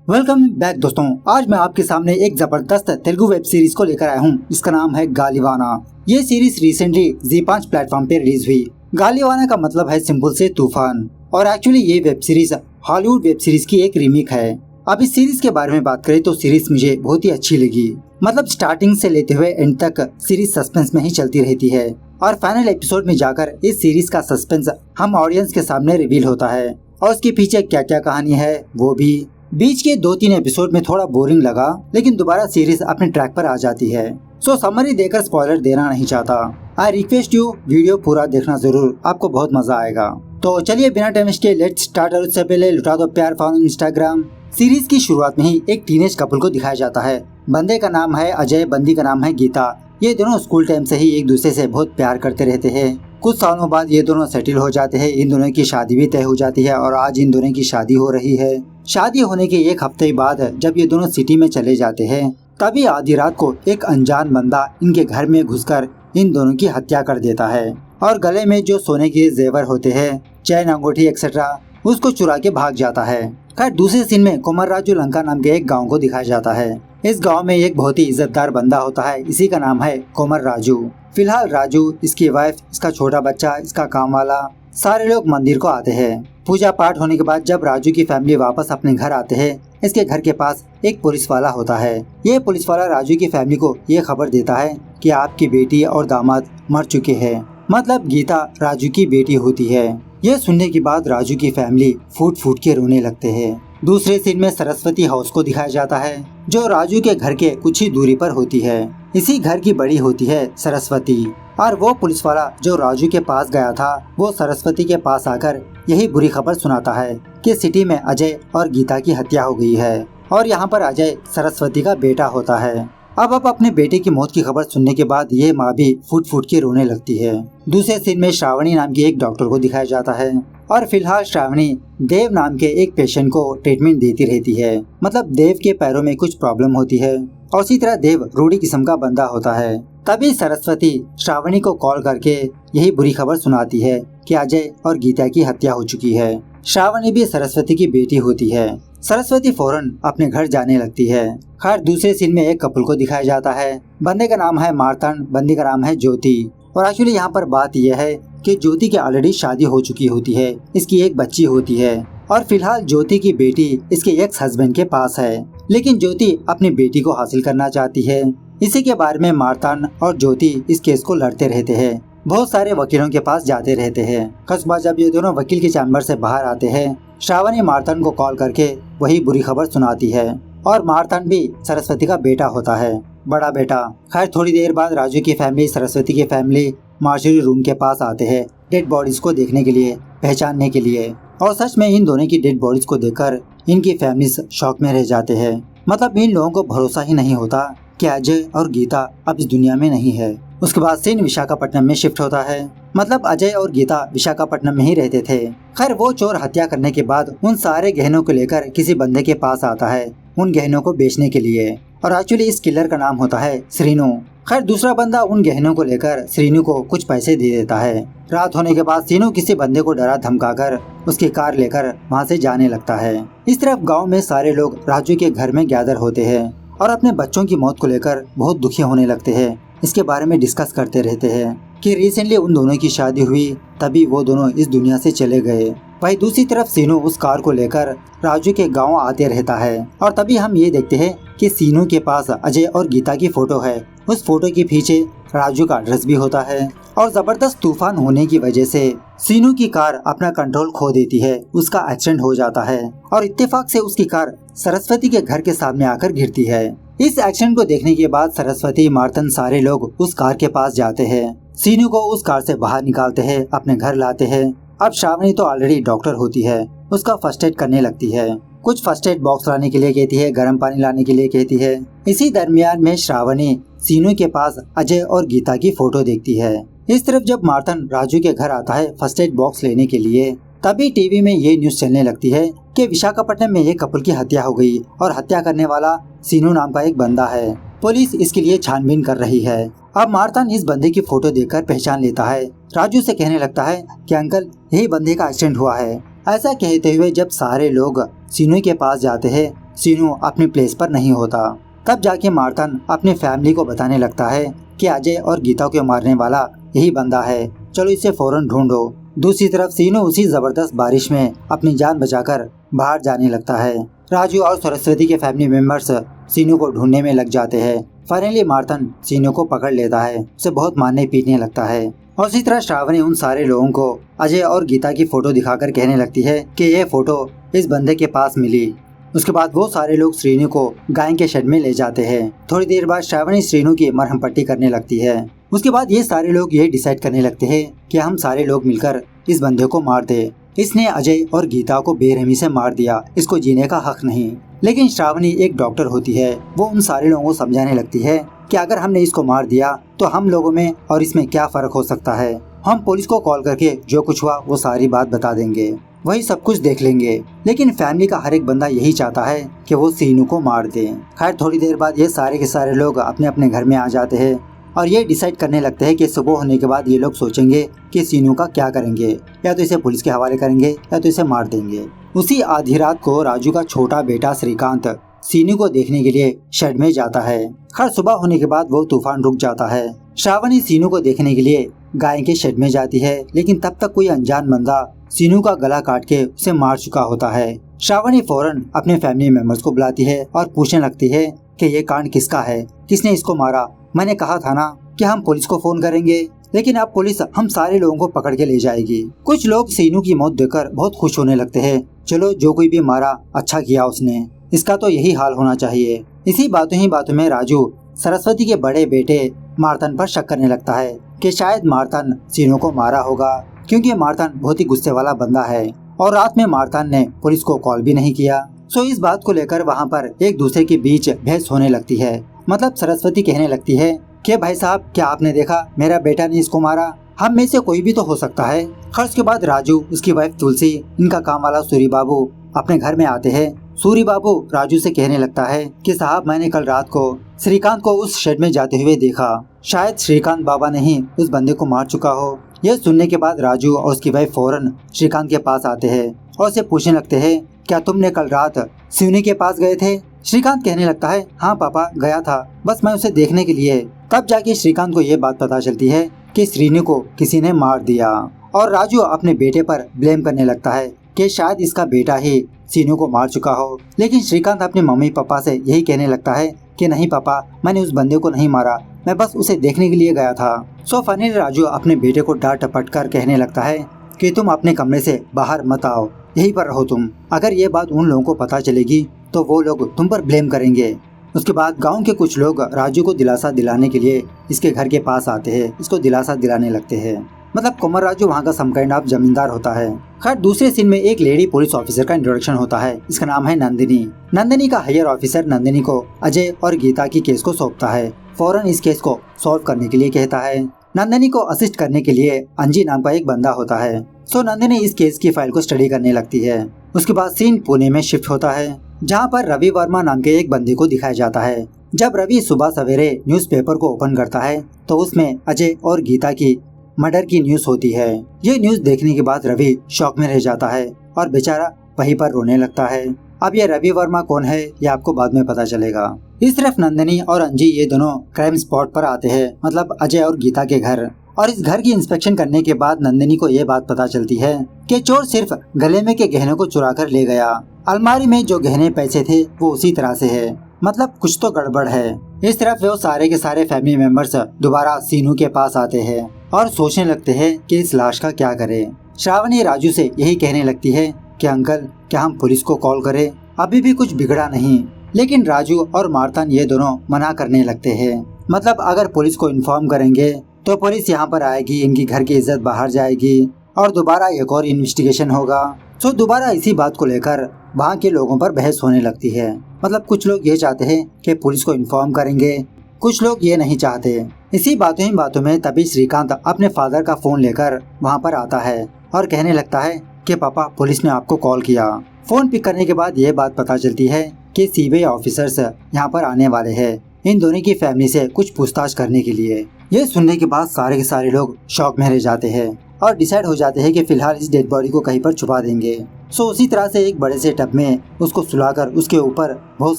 Welcome back दोस्तों। आज मैं आपके सामने एक जबरदस्त तेलुगु वेब सीरीज को लेकर आया हूँ जिसका नाम है गालिवाना। ये सीरीज रिसेंटली जी5 प्लेटफॉर्म पे रिलीज हुई। गालिवाना का मतलब है सिंपल से तूफान और एक्चुअली ये web series Hollywood web series की एक रीमेक है। अब इस सीरीज के बारे में बात करें तो सीरीज मुझे बहुत ही अच्छी लगी। मतलब स्टार्टिंग से लेते हुए एंड तक सीरीज सस्पेंस में ही चलती रहती है और फाइनल एपिसोड में जाकर इस सीरीज का सस्पेंस हम ऑडियंस के सामने रिवील होता है और उसके पीछे क्या क्या कहानी है वो भी। बीच के 2-3 एपिसोड में थोड़ा बोरिंग लगा लेकिन दोबारा सीरीज अपने ट्रैक पर आ जाती है। सो समरी देकर स्पॉइलर देना नहीं चाहता। आई रिक्वेस्ट यू वीडियो पूरा देखना जरूर, आपको बहुत मजा आएगा। तो चलिए बिना टाइम वेस्ट के लेट्स स्टार्ट। और उससे पहले लुटा दो प्यार फॉलो इंस्टाग्राम। सीरीज की शुरुआत में ही एक टीनेज कपल को दिखाया जाता है। बंदे का नाम है अजय, बंदी का नाम है गीता। ये दोनों स्कूल टाइम से ही एक दूसरे से बहुत प्यार करते रहते हैं। कुछ सालों बाद ये दोनों सेटल हो जाते हैं। इन दोनों की शादी भी तय हो जाती है और आज इन दोनों की शादी हो रही है। शादी होने के एक हफ्ते बाद जब ये दोनों सिटी में चले जाते हैं तभी आधी रात को एक अनजान बंदा इनके घर में घुसकर इन दोनों की हत्या कर देता है और गले में जो सोने के जेवर होते हैं, चैन, अंगूठी एक्सेट्रा, उसको चुरा के भाग जाता है। खैर दूसरे सीन में कोमर राजू लंका नाम के एक गाँव को दिखाया जाता है। इस गांव में एक बहुत ही इज्जतदार बंदा होता है, इसी का नाम है कोमर राजू। फिलहाल राजू, इसकी वाइफ, इसका छोटा बच्चा, इसका काम वाला, सारे लोग मंदिर को आते हैं। पूजा पाठ होने के बाद जब राजू की फैमिली वापस अपने घर आते हैं, इसके घर के पास एक पुलिस वाला होता है। ये पुलिस वाला राजू की फैमिली को ये खबर देता है कि आपकी बेटी और दामाद मर चुके हैं। मतलब गीता राजू की बेटी होती है। ये सुनने के बाद राजू की फैमिली फूट फूट के रोने लगते हैं। दूसरे सीन में सरस्वती हाउस को दिखाया जाता है जो राजू के घर के कुछ ही दूरी पर होती है। इसी घर की बड़ी होती है सरस्वती और वो पुलिस वाला जो राजू के पास गया था वो सरस्वती के पास आकर यही बुरी खबर सुनाता है कि सिटी में अजय और गीता की हत्या हो गई है और यहाँ पर अजय सरस्वती का बेटा होता है। अब अपने बेटे की मौत की खबर सुनने के बाद ये माँ भी फूट फूट के रोने लगती है। दूसरे सीन में श्रावणी नाम की एक डॉक्टर को दिखाया जाता है और फिलहाल श्रावणी देव नाम के एक पेशेंट को ट्रीटमेंट देती रहती है। मतलब देव के पैरों में कुछ प्रॉब्लम होती है और उसी तरह देव रूढ़ी किस्म का बंदा होता है। तभी सरस्वती श्रावणी को कॉल करके यही बुरी खबर सुनाती है कि अजय और गीता की हत्या हो चुकी है। श्रावणी भी सरस्वती की बेटी होती है। सरस्वती फौरन अपने घर जाने लगती है। खैर दूसरे सीन में एक कपल को दिखाया जाता है। बंदे का नाम है मार्तंड, बंदी का नाम है ज्योति। और एक्चुअली यहाँ पर बात यह है कि ज्योति की ऑलरेडी शादी हो चुकी होती है, इसकी एक बच्ची होती है और फिलहाल ज्योति की बेटी इसके एक्स हस्बैंड के पास है। लेकिन ज्योति अपनी बेटी को हासिल करना चाहती है। इसी के बारे में मार्तंड और ज्योति इस केस को लड़ते रहते हैं। बहुत सारे वकीलों के पास जाते रहते हैं। कस्बा जब ये दोनों वकील के चैम्बर से बाहर आते हैं, श्रावणी मार्तंड को कॉल करके वही बुरी खबर सुनाती है और मार्तंड भी सरस्वती का बेटा होता है, बड़ा बेटा। खैर थोड़ी देर बाद राजू की फैमिली, सरस्वती की फैमिली मार्चरी रूम के पास आते हैं डेड बॉडीज को देखने के लिए, पहचानने के लिए। और सच में इन दोनों की डेड बॉडीज को देखकर इनकी फैमिली शॉक में रह जाते हैं। मतलब इन लोगों को भरोसा ही नहीं होता कि अजय और गीता अब इस दुनिया में नहीं है। उसके बाद सीन विशाखापट्टनम में शिफ्ट होता है। मतलब अजय और गीता विशाखापट्टनम में ही रहते थे। खैर वो चोर हत्या करने के बाद उन सारे गहनों को लेकर किसी बंदे के पास आता है उन गहनों को बेचने के लिए और एक्चुअली इस किलर का नाम होता है श्रीनु। खैर दूसरा बंदा उन गहनों को लेकर श्रीनु को कुछ पैसे दे देता है। रात होने के बाद श्रीनु किसी बंदे को डरा धमकाकर उसकी कार लेकर वहाँ से जाने लगता है। इस तरफ गाँव में सारे लोग राजू के घर में गैदर होते हैं और अपने बच्चों की मौत को लेकर बहुत दुखी होने लगते हैं। इसके बारे में डिस्कस करते रहते हैं कि रिसेंटली उन दोनों की शादी हुई तभी वो दोनों इस दुनिया से चले गए। वहीं दूसरी तरफ सीनू उस कार को लेकर राजू के गांव आते रहता है और तभी हम ये देखते हैं कि सीनू के पास अजय और गीता की फोटो है। उस फोटो के पीछे राजू का एड्रेस भी होता है और जबरदस्त तूफान होने की वजह से सीनू की कार अपना कंट्रोल खो देती है। उसका एक्सीडेंट हो जाता है और इत्तेफाक से उसकी कार सरस्वती के घर के सामने आकर गिरती है। इस एक्सीडेंट को देखने के बाद सरस्वती, मार्तंड सारे लोग उस कार के पास जाते हैं। सीनू को उस कार से बाहर निकालते हैं, अपने घर लाते हैं। अब श्रावणी तो ऑलरेडी डॉक्टर होती है, उसका फर्स्ट एड करने लगती है। कुछ फर्स्ट एड बॉक्स लाने के लिए कहती है, गर्म पानी लाने के लिए कहती है। इसी दरमियान में श्रावणी सीनू के पास अजय और गीता की फोटो देखती है। इस तरफ जब मार्तंड राजू के घर आता है फर्स्ट एड बॉक्स लेने के लिए तभी टीवी में ये न्यूज चलने लगती है कि विशाखापट्टनम में एक कपल की हत्या हो गई और हत्या करने वाला सीनू नाम का एक बंदा है। पुलिस इसके लिए छानबीन कर रही है। अब मार्तंड इस बंदे की फोटो देखकर पहचान लेता है। राजू से कहने लगता है कि अंकल यही बंदे का एक्सीडेंट हुआ है। ऐसा कहते हुए जब सारे लोग सीनू के पास जाते हैं सीनू अपनी प्लेस पर नहीं होता। तब जाके मार्तन अपने फैमिली को बताने लगता है कि अजय और गीता को मारने वाला यही बंदा है, चलो इसे फौरन ढूंढो। दूसरी तरफ सीनू उसी जबरदस्त बारिश में अपनी जान बचाकर बाहर जाने लगता है। राजू और सरस्वती के फैमिली मेंबर्स सीनू को ढूंढने में लग जाते हैं। फाइनली मार्तन सीनू को पकड़ लेता है, उसे बहुत मारने पीटने लगता है। और इसी तरह श्रावणी उन सारे लोगों को अजय और गीता की फोटो दिखाकर कहने लगती है कि ये फोटो इस बंदे के पास मिली। उसके बाद वो सारे लोग श्रीनू को गाय के शेड में ले जाते हैं। थोड़ी देर बाद श्रावणी श्रीनू की मरहम पट्टी करने लगती है। उसके बाद ये सारे लोग ये डिसाइड करने लगते हैं कि हम सारे लोग मिलकर इस बंदे को मार दे। इसने अजय और गीता को बेरहमी से मार दिया, इसको जीने का हक नहीं। लेकिन श्रावणी एक डॉक्टर होती है, वो उन सारे लोगों को समझाने लगती है कि अगर हमने इसको मार दिया तो हम लोगों में और इसमें क्या फर्क हो सकता है। हम पुलिस को कॉल करके जो कुछ हुआ वो सारी बात बता देंगे, वही सब कुछ देख लेंगे। लेकिन फैमिली का हर एक बंदा यही चाहता है कि वो सीनू को मार दे। खैर थोड़ी देर बाद ये सारे के सारे लोग अपने अपने घर में आ जाते हैं और ये डिसाइड करने लगते हैं कि सुबह होने के बाद ये लोग सोचेंगे कि सीनू का क्या करेंगे, या तो इसे पुलिस के हवाले करेंगे या तो इसे मार देंगे। उसी आधी रात को राजू का छोटा बेटा श्रीकांत सीनू को देखने के लिए शेड में जाता है। खैर सुबह होने के बाद वो तूफान रुक जाता है। श्रावणी सीनू को देखने के लिए गाय के शेड में जाती है, लेकिन तब तक कोई अनजान बंदा सीनू का गला काट के उसे मार चुका होता है। श्रावणी फौरन अपने फैमिली मेंबर्स को बुलाती है और पूछने लगती है कि ये कांड किसका है, किसने इसको मारा। मैंने कहा था ना कि हम पुलिस को फोन करेंगे, लेकिन अब पुलिस हम सारे लोगों को पकड़ के ले जाएगी। कुछ लोग सीनू की मौत देखकर बहुत खुश होने लगते हैं। चलो जो कोई भी मारा अच्छा किया उसने, इसका तो यही हाल होना चाहिए। इसी बातों ही बातों में राजू सरस्वती के बड़े बेटे मार्तन पर शक करने लगता है कि शायद मार्तन सीनू को मारा होगा, क्योंकि मार्तन बहुत ही गुस्से वाला बंदा है और रात में मार्तन ने पुलिस को कॉल भी नहीं किया। सो इस बात को लेकर वहाँ पर एक दूसरे के बीच बहस होने लगती है। मतलब सरस्वती कहने लगती है कि भाई साहब क्या आपने देखा, मेरा बेटा ने इसको मारा, हम में से कोई भी तो हो सकता है। खर्च के बाद राजू, उसकी वाइफ तुलसी, इनका काम वाला सूरी बाबू अपने घर में आते हैं। सूरी बाबू राजू से कहने लगता है कि साहब मैंने कल रात को श्रीकांत को उस शेड में जाते हुए देखा, शायद श्रीकांत बाबा ने ही उस बंदे को मार चुका हो। यह सुनने के बाद राजू और उसकी वाइफ फौरन श्रीकांत के पास आते हैं और उसे पूछने लगते हैं क्या तुमने कल रात शिवनी के पास गए थे। श्रीकांत कहने लगता है हाँ पापा गया था, बस मैं उसे देखने के लिए। तब जाके श्रीकांत को ये बात पता चलती है कि श्रीनी को किसी ने मार दिया और राजू अपने बेटे पर ब्लेम करने लगता है कि शायद इसका बेटा ही सीनू को मार चुका हो। लेकिन श्रीकांत अपने मम्मी पापा से यही कहने लगता है कि नहीं पापा, मैंने उस बंदे को नहीं मारा, मैं बस उसे देखने के लिए गया था। सो फाइनली राजू अपने बेटे को डांट टपट कर कहने लगता है कि तुम अपने कमरे से बाहर मत आओ, यहीं पर रहो तुम। अगर ये बात उन लोगों को पता चलेगी तो वो लोग तुम पर ब्लेम करेंगे। उसके बाद गांव के कुछ लोग राजू को दिलासा दिलाने के लिए इसके घर के पास आते हैं, इसको दिलासा दिलाने लगते हैं। मतलब कुमार राजू वहाँ का सम काइंड ऑफ जमींदार होता है। खैर दूसरे सीन में एक लेडी पुलिस ऑफिसर का इंट्रोडक्शन होता है, इसका नाम है नंदिनी। नंदिनी का हायर ऑफिसर नंदिनी को अजय और गीता की केस को सौंपता है, फौरन इस केस को सॉल्व करने के लिए कहता है। नंदिनी को असिस्ट करने के लिए अंजी नाम का एक बंदा होता है। सो नंदिनी इस केस की फाइल को स्टडी करने लगती है। उसके बाद सीन पुणे में शिफ्ट होता है, जहाँ पर रवि वर्मा नाम के एक बंदे को दिखाया जाता है। जब रवि सुबह सवेरे न्यूज़पेपर को ओपन करता है तो उसमें अजय और गीता की मर्डर की न्यूज होती है। ये न्यूज देखने के बाद रवि शॉक में रह जाता है और बेचारा वहीं पर रोने लगता है। अब ये रवि वर्मा कौन है ये आपको बाद में पता चलेगा। इस तरफ नंदिनी और अंजी ये दोनों क्राइम स्पॉट पर आते हैं, मतलब अजय और गीता के घर। और इस घर की इंस्पेक्शन करने के बाद नंदिनी को ये बात पता चलती है कि चोर सिर्फ गले में के गहनों को चुरा कर ले गया, अलमारी में जो गहने पैसे थे वो उसी तरह से है, मतलब कुछ तो गड़बड़ है। इस तरफ वो सारे के सारे फैमिली मेंबर्स दोबारा सीनू के पास आते हैं और सोचने लगते हैं कि इस लाश का क्या करें। श्रावणी राजू से यही कहने लगती है कि अंकल क्या हम पुलिस को कॉल करें, अभी भी कुछ बिगड़ा नहीं। लेकिन राजू और मार्तन ये दोनों मना करने लगते हैं, मतलब अगर पुलिस को इन्फॉर्म करेंगे तो पुलिस यहाँ पर आएगी, इनकी घर की इज्जत बाहर जाएगी और दोबारा एक और इन्वेस्टिगेशन होगा। सो दोबारा इसी बात को लेकर वहाँ के लोगों पर बहस होने लगती है। मतलब कुछ लोग ये चाहते हैं कि पुलिस को इन्फॉर्म करेंगे, कुछ लोग ये नहीं चाहते। इसी बातों ही बातों में तभी श्रीकांत अपने फादर का फोन लेकर वहाँ पर आता है और कहने लगता है कि पापा पुलिस ने आपको कॉल किया। फोन पिक करने के बाद ये बात पता चलती है कि सीबीआई ऑफिसर्स यहाँ पर आने वाले हैं। इन दोनों की फैमिली से कुछ पूछताछ करने के लिए। ये सुनने के बाद सारे के सारे लोग शॉक में रह जाते हैं और डिसाइड हो जाते हैं कि फिलहाल इस डेड बॉडी को कहीं पर छुपा देंगे। सो उसी तरह से एक बड़े से टब में उसको सुलाकर उसके ऊपर बहुत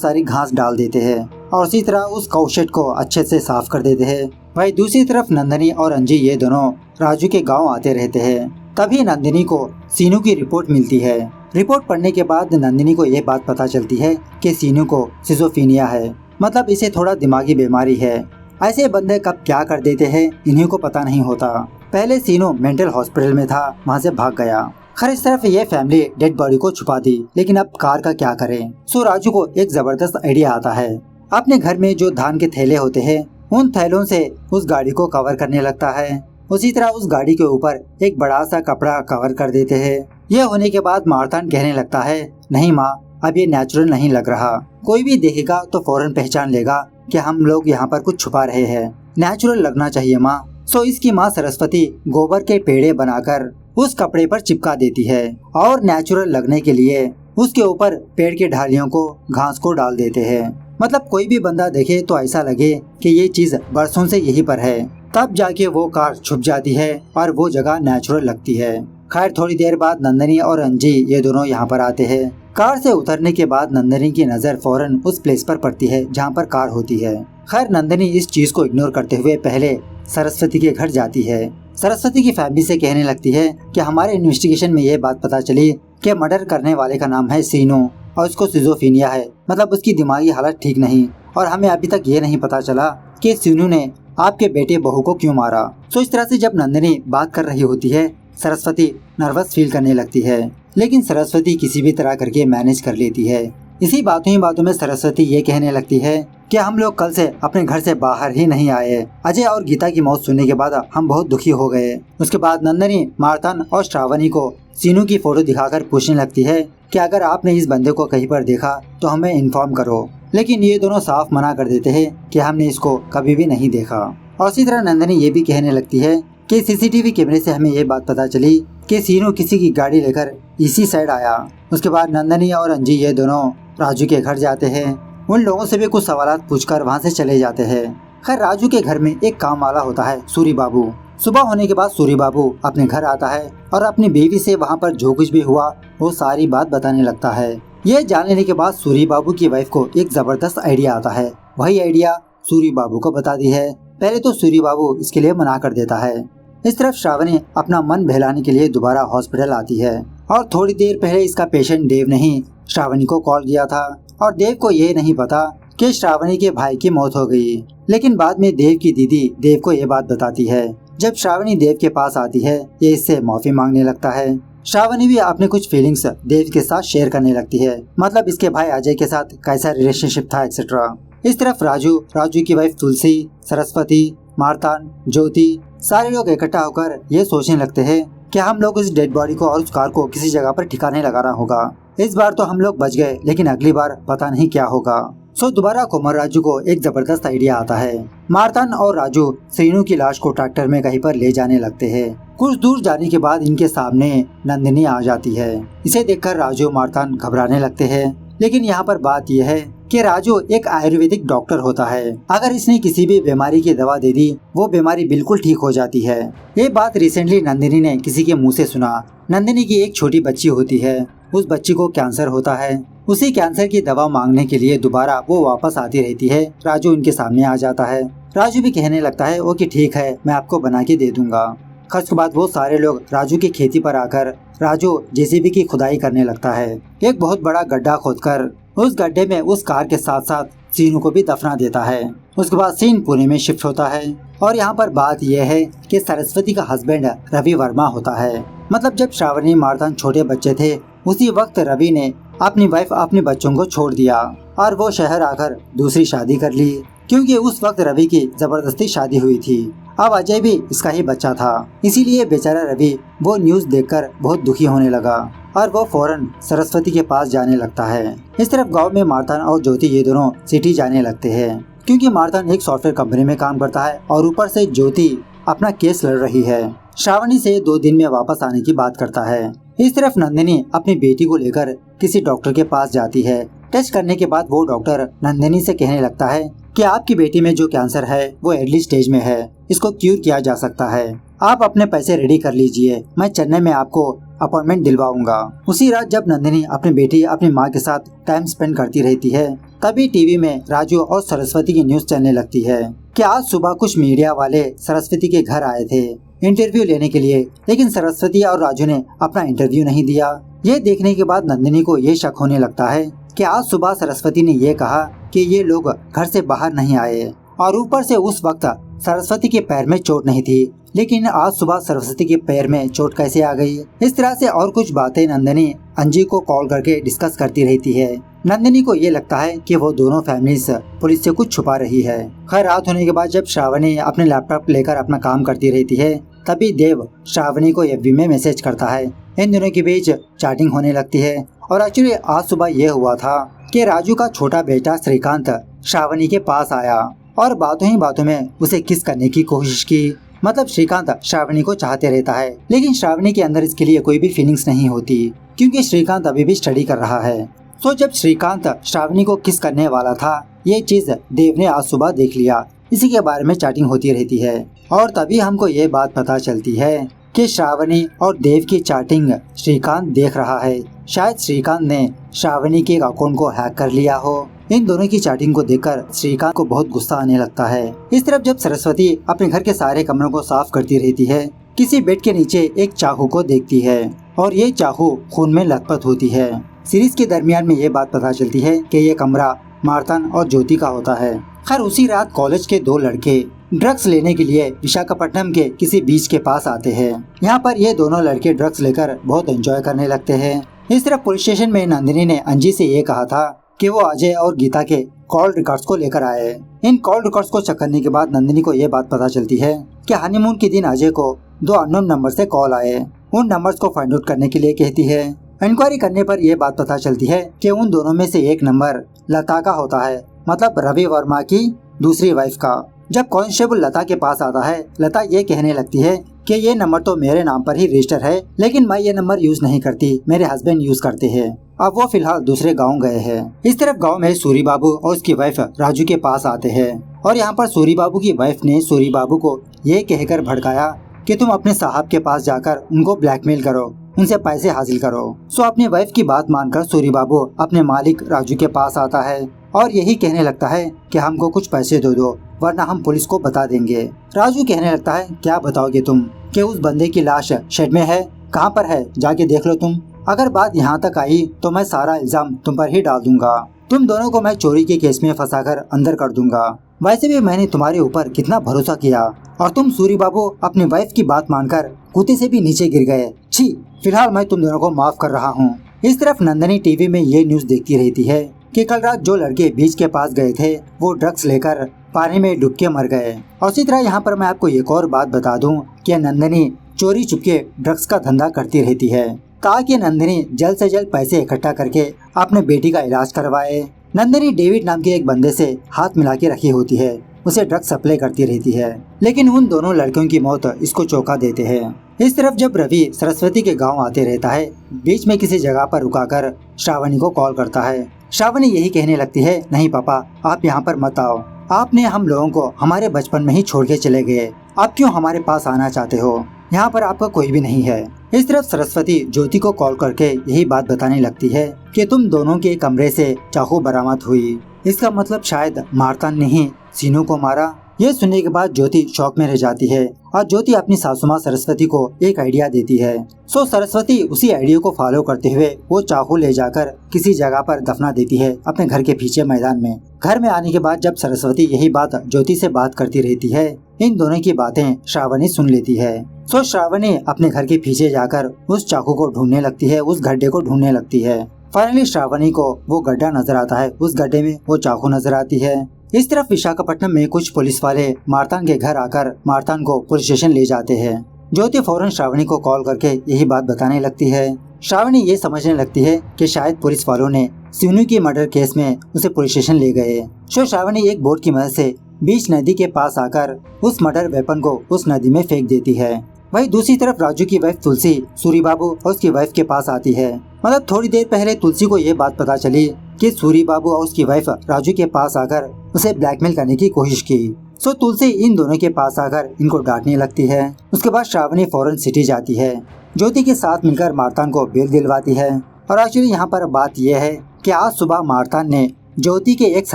सारी घास डाल देते हैं और उसी तरह उस काउशेड को अच्छे से साफ कर देते हैं। वहीं दूसरी तरफ नंदिनी और अंजी ये दोनों राजू के गांव आते रहते हैं। तभी नंदिनी को सीनू की रिपोर्ट मिलती है। रिपोर्ट पढ़ने के बाद नंदिनी को ये बात पता चलती है कि सीनू को सिजोफ्रेनिया है, मतलब इसे थोड़ा दिमागी बीमारी है। ऐसे बंदे कब क्या कर देते हैं इन्हीं को पता नहीं होता। पहले सीनू मेंटल हॉस्पिटल में था, वहाँ से भाग गया। खैर इस तरफ ये फैमिली डेड बॉडी को छुपा दी, लेकिन अब कार का क्या करें। सो राजू को एक जबरदस्त आइडिया आता है। अपने घर में जो धान के थैले होते हैं उन थैलों से उस गाड़ी को कवर करने लगता है। उसी तरह उस गाड़ी के ऊपर एक बड़ा सा कपड़ा कवर कर देते हैं। यह होने के बाद मार्तान कहने लगता है, नहीं माँ, अब ये नेचुरल नहीं लग रहा। कोई भी देखेगा तो फौरन पहचान लेगा कि हम लोग यहाँ पर कुछ छुपा रहे हैं। नेचुरल लगना चाहिए माँ। सो इसकी माँ सरस्वती गोबर के पेड़े बनाकर उस कपड़े पर चिपका देती है और नेचुरल लगने के लिए उसके ऊपर पेड़ के ढालियों को घास को डाल देते हैं। मतलब कोई भी बंदा देखे तो ऐसा लगे कि ये चीज बरसों से यहीं पर है। तब जाके वो कार छुप जाती है और वो जगह नेचुरल लगती है। खैर थोड़ी देर बाद नंदिनी और अंजी ये दोनों यहाँ पर आते हैं। कार से उतरने के बाद नंदिनी की नजर फौरन उस प्लेस पर पड़ती है जहाँ पर कार होती है। खैर नंदिनी इस चीज को इग्नोर करते हुए पहले सरस्वती के घर जाती है। सरस्वती की फैमिली से कहने लगती है कि हमारे इन्वेस्टिगेशन में ये बात पता चली कि मर्डर करने वाले का नाम है सीनू और उसको सिजोफ्रेनिया है, मतलब उसकी दिमागी हालत ठीक नहीं। और हमें अभी तक ये नहीं पता चला कि सीनू ने आपके बेटे बहू को क्यों मारा। तो इस तरह से जब नंदिनी बात कर रही होती है सरस्वती नर्वस फील करने लगती है, लेकिन सरस्वती किसी भी तरह करके मैनेज कर लेती है। इसी बातों ही बातों में सरस्वती ये कहने लगती है कि हम लोग कल से अपने घर से बाहर ही नहीं आए। अजय और गीता की मौत सुनने के बाद हम बहुत दुखी हो गए। उसके बाद नंदिनी मार्तान और श्रावणी को सीनू की फोटो दिखाकर पूछने लगती है कि अगर आपने इस बंदे को कहीं पर देखा तो हमें इन्फॉर्म करो, लेकिन ये दोनों साफ मना कर देते हैं कि हमने इसको कभी भी नहीं देखा। और इसी तरह नंदिनी ये भी कहने लगती है कि सीसीटीवी कैमरे से हमें ये बात पता चली कि सीनू किसी की गाड़ी लेकर इसी साइड आया। उसके बाद नंदिनी और अंजी ये दोनों राजू के घर जाते हैं। उन लोगों से भी कुछ सवालात पूछकर वहाँ से चले जाते हैं। खैर राजू के घर में एक काम वाला होता है सूरी बाबू। सुबह होने के बाद सूरी बाबू अपने घर आता है और अपनी बीवी से वहाँ पर जो कुछ भी हुआ वो सारी बात बताने लगता है। ये जान लेने के बाद सूरी बाबू की वाइफ को एक जबरदस्त आइडिया आता है। वही आइडिया सूरी बाबू को बता दी है। पहले तो सूरी बाबू इसके लिए मना कर देता है। इस तरफ श्रावणी अपना मन बहलाने के लिए दोबारा हॉस्पिटल आती है और थोड़ी देर पहले इसका पेशेंट देव ने ही श्रावणी को कॉल किया था और देव को ये नहीं पता कि श्रावणी के भाई की मौत हो गई। लेकिन बाद में देव की दीदी देव को ये बात बताती है। जब श्रावणी देव के पास आती है ये इससे माफी मांगने लगता है। श्रावणी भी अपने कुछ फीलिंग्स देव के साथ शेयर करने लगती है, मतलब इसके भाई अजय के साथ कैसा रिलेशनशिप था एक्सेट्रा। इस तरफ राजू की वाइफ तुलसी, सरस्वती, मार्तान, ज्योति सारे लोग इकट्ठा होकर ये सोचने लगते हैं कि हम लोग इस डेड बॉडी को और उस कार को किसी जगह पर ठिकाने लगाना होगा। इस बार तो हम लोग बच गए, लेकिन अगली बार पता नहीं क्या होगा। सो दोबारा कुमार राजू को एक जबरदस्त आइडिया आता है। मार्तान और राजू सीनू की लाश को ट्रैक्टर में कहीं पर ले जाने लगते हैं। कुछ दूर जाने के बाद इनके सामने नंदिनी आ जाती है। इसे देखकर राजू मार्तान घबराने लगते हैं, लेकिन यहाँ पर बात यह है कि राजू एक आयुर्वेदिक डॉक्टर होता है। अगर इसने किसी भी बीमारी की दवा दे दी वो बीमारी बिल्कुल ठीक हो जाती है। ये बात रिसेंटली नंदिनी ने किसी के मुंह से सुना। नंदिनी की एक छोटी बच्ची होती है, उस बच्ची को कैंसर होता है। उसी कैंसर की दवा मांगने के लिए दोबारा वो वापस आती रहती है। राजू उनके सामने आ जाता है। राजू भी कहने लगता है वो कि ठीक है, मैं आपको बना के दे दूंगा। खर्च के बाद वो सारे लोग राजू की खेती पर आकर राजू जेसीबी की खुदाई करने लगता है। एक बहुत बड़ा गड्ढा खोदकर उस गड्ढे में उस कार के साथ साथ सीनू को भी दफना देता है। उसके बाद सीन पुणे में शिफ्ट होता है और यहाँ पर बात यह है कि सरस्वती का हस्बैंड रवि वर्मा होता है। मतलब जब श्रावणी मार्तान छोटे बच्चे थे उसी वक्त रवि ने अपनी वाइफ अपने बच्चों को छोड़ दिया और वो शहर आकर दूसरी शादी कर ली, क्योंकि उस वक्त रवि की जबरदस्ती शादी हुई थी। अब अजय भी इसका ही बच्चा था, इसीलिए बेचारा रवि वो न्यूज देखकर बहुत दुखी होने लगा और वो फौरन सरस्वती के पास जाने लगता है। इस तरफ गांव में मार्तान और ज्योति ये दोनों सिटी जाने लगते हैं, क्योंकि मार्तान एक सॉफ्टवेयर कंपनी में काम करता है और ऊपर से ज्योति अपना केस लड़ रही है। श्रावणी से 2 दिन में वापस आने की बात करता है। इस तरफ नंदिनी अपनी बेटी को लेकर किसी डॉक्टर के पास जाती है। टेस्ट करने के बाद वो डॉक्टर नंदिनी से कहने लगता है कि आपकी बेटी में जो कैंसर है वो अर्ली स्टेज में है, इसको क्यूर किया जा सकता है। आप अपने पैसे रेडी कर लीजिए, मैं चेन्नई में आपको अपॉइंटमेंट दिलवाऊंगा। उसी रात जब नंदिनी अपनी बेटी अपनी माँ के साथ टाइम स्पेंड करती रहती है, तभी टीवी में राजू और सरस्वती की न्यूज चलने लगती है कि आज सुबह कुछ मीडिया वाले सरस्वती के घर आए थे इंटरव्यू लेने के लिए, लेकिन सरस्वती और राजू ने अपना इंटरव्यू नहीं दिया। ये देखने के बाद नंदिनी को ये शक होने लगता है कि आज सुबह सरस्वती ने ये कहा कि ये लोग घर से बाहर नहीं आए, और ऊपर से उस वक्त सरस्वती के पैर में चोट नहीं थी, लेकिन आज सुबह सरस्वती के पैर में चोट कैसे आ गई। इस तरह से और कुछ बातें नंदिनी अंजी को कॉल करके डिस्कस करती रहती है। नंदिनी को ये लगता है कि वो दोनों फैमिलीज पुलिस से कुछ छुपा रही है। खैर रात होने के बाद जब श्रावणी अपने लैपटॉप लेकर अपना काम करती रहती है, तभी देव श्रावणी को एफबी में मैसेज करता है। इन दोनों के बीच चैटिंग होने लगती है, और एक्चुअली आज सुबह ये हुआ था कि राजू का छोटा बेटा श्रीकांत श्रावणी के पास आया और बातों ही बातों में उसे किस करने की कोशिश की। मतलब श्रीकांत श्रावणी को चाहते रहता है, लेकिन श्रावणी के अंदर इसके लिए कोई भी फीलिंग्स नहीं होती, क्योंकि श्रीकांत अभी भी स्टडी कर रहा है। तो जब श्रीकांत श्रावणी को किस करने वाला था, ये चीज देव ने आज सुबह देख लिया। इसी के बारे में चैटिंग होती रहती है, और तभी हमको ये बात पता चलती है कि श्रावणी और देव की चैटिंग श्रीकांत देख रहा है। शायद श्रीकांत ने श्रावणी के अकाउंट को हैक कर लिया हो। इन दोनों की चैटिंग को देखकर श्रीकांत को बहुत गुस्सा आने लगता है। इस तरफ जब सरस्वती अपने घर के सारे कमरों को साफ करती रहती है, किसी बेड के नीचे एक चाकू को देखती है, और ये चाकू खून में लथपथ होती है। सीरीज के दरमियान में ये बात पता चलती है कि ये कमरा मार्तन और ज्योति का होता है। खैर उसी रात कॉलेज के दो लड़के ड्रग्स लेने के लिए विशाखापट्टनम के किसी बीच के पास आते हैं। यहाँ पर ये दोनों लड़के ड्रग्स लेकर बहुत एंजॉय करने लगते हैं। इस तरफ पुलिस स्टेशन में नंदिनी ने अंजी से ये कहा था कि वो अजय और गीता के कॉल रिकॉर्ड्स को लेकर आए। इन कॉल रिकॉर्ड्स को चेक करने के बाद नंदिनी को ये बात पता चलती है कि हनीमून के दिन अजय को 2 अननोन नंबर से कॉल आए। उन नंबर्स को फाइंड आउट करने के लिए कहती है। इंक्वायरी करने पर यह बात पता चलती है कि उन दोनों में से एक नंबर लता का होता है, मतलब रवि वर्मा की दूसरी वाइफ का। जब कांस्टेबल लता के पास आता है, लता ये कहने लगती है कि ये नंबर तो मेरे नाम पर ही रजिस्टर है, लेकिन मैं ये नंबर यूज नहीं करती, मेरे हस्बैंड यूज करते हैं। अब वो फिलहाल दूसरे गांव गए हैं। इस तरफ गांव में सूरी बाबू और उसकी वाइफ राजू के पास आते हैं, और यहाँ पर सूरी बाबू की वाइफ ने सूरी बाबू को ये कहकर भड़काया कि तुम अपने साहब के पास जाकर उनको ब्लैकमेल करो, उनसे पैसे हासिल करो। सो अपनी वाइफ की बात मानकर सूरी बाबू अपने मालिक राजू के पास आता है और यही कहने लगता है कि हमको कुछ पैसे दे दो, वरना हम पुलिस को बता देंगे। राजू कहने लगता है क्या बताओगे तुम, कि उस बंदे की लाश शेड में है, कहाँ पर है जाके देख लो तुम। अगर बात यहाँ तक आई तो मैं सारा इल्जाम तुम पर ही डाल दूंगा, तुम दोनों को मैं चोरी के केस में फंसाकर अंदर कर दूंगा। वैसे भी मैंने तुम्हारे ऊपर कितना भरोसा किया, और तुम सूरी बाबू अपनी वाइफ की बात मानकर कुत्ते से भी नीचे गिर गए। छी, फिलहाल मैं तुम दोनों को माफ कर रहा हूँ। इस तरफ नंदिनी टीवी में ये न्यूज देखती रहती है कि कल रात जो लड़के बीच के पास गए थे वो ड्रग्स लेकर पानी में डूब के मर गए। और इसी तरह यहाँ पर मैं आपको एक और बात बता दूं कि नंदिनी चोरी चुपके ड्रग्स का धंधा करती रहती है, ताकि नंदिनी जल्द से जल्द पैसे इकट्ठा करके अपने बेटी का इलाज करवाए। नंदिनी डेविड नाम के एक बंदे से हाथ मिला के रखी होती है, उसे ड्रग्स सप्लाई करती रहती है, लेकिन उन दोनों लड़कियों की मौत इसको चौंका देते हैं। इस तरफ जब रवि सरस्वती के गांव आते रहता है, बीच में किसी जगह पर रुकाकर श्रावणी को कॉल करता है। श्रावणी यही कहने लगती है, नहीं पापा आप यहाँ पर मत आओ, आपने हम लोगों को हमारे बचपन में ही छोड़ के चले गए, आप क्यों हमारे पास आना चाहते हो, यहाँ पर आपका कोई भी नहीं है। इस तरफ सरस्वती ज्योति को कॉल करके यही बात बताने लगती है कि तुम दोनों के कमरे से चाकू बरामद हुई, इसका मतलब शायद मार्तन ने ही सीनू को मारा। ये सुनने के बाद ज्योति शॉक में रह जाती है, और ज्योति अपनी सासू माँ सरस्वती को एक आइडिया देती है। सो सरस्वती उसी आइडिया को फॉलो करते हुए वो चाकू ले जाकर किसी जगह पर दफना देती है अपने घर के पीछे मैदान में। घर में आने के बाद जब सरस्वती यही बात ज्योति से बात करती रहती है, इन दोनों की बातें श्रावणी सुन लेती है। सो श्रावणी अपने घर के पीछे जाकर उस चाकू को ढूंढने लगती है, उस गड्ढे को ढूंढने लगती है। फाइनली श्रावणी को वो गड्ढा नजर आता है, उस गड्ढे में वो चाकू नजर आती है। इस तरफ विशाखापट्टनम में कुछ पुलिस वाले मार्तन के घर आकर मार्तन को पुलिस स्टेशन ले जाते हैं। ज्योति फौरन श्रावणी को कॉल करके यही बात बताने लगती है। श्रावणी ये समझने लगती है कि शायद पुलिस वालों ने सीनू की मर्डर केस में उसे पुलिस स्टेशन ले गए। सो श्रावणी एक बोट की मदद से बीच नदी के पास आकर उस मर्डर वेपन को उस नदी में फेंक देती है। वहीं दूसरी तरफ राजू की वाइफ तुलसी सूरी बाबू और उसकी वाइफ के पास आती है। मतलब थोड़ी देर पहले तुलसी को ये बात पता चली कि सूरी बाबू और उसकी वाइफ राजू के पास आकर उसे ब्लैकमेल करने की कोशिश की। सो तुलसी इन दोनों के पास आकर इनको डांटने लगती है। उसके बाद श्रावणी फौरन सिटी जाती है, ज्योति के साथ मिलकर मार्तान को बेल दिलवाती है। और एक्चुअली यहाँ पर बात यह है कि आज सुबह मार्तान ने ज्योति के एक्स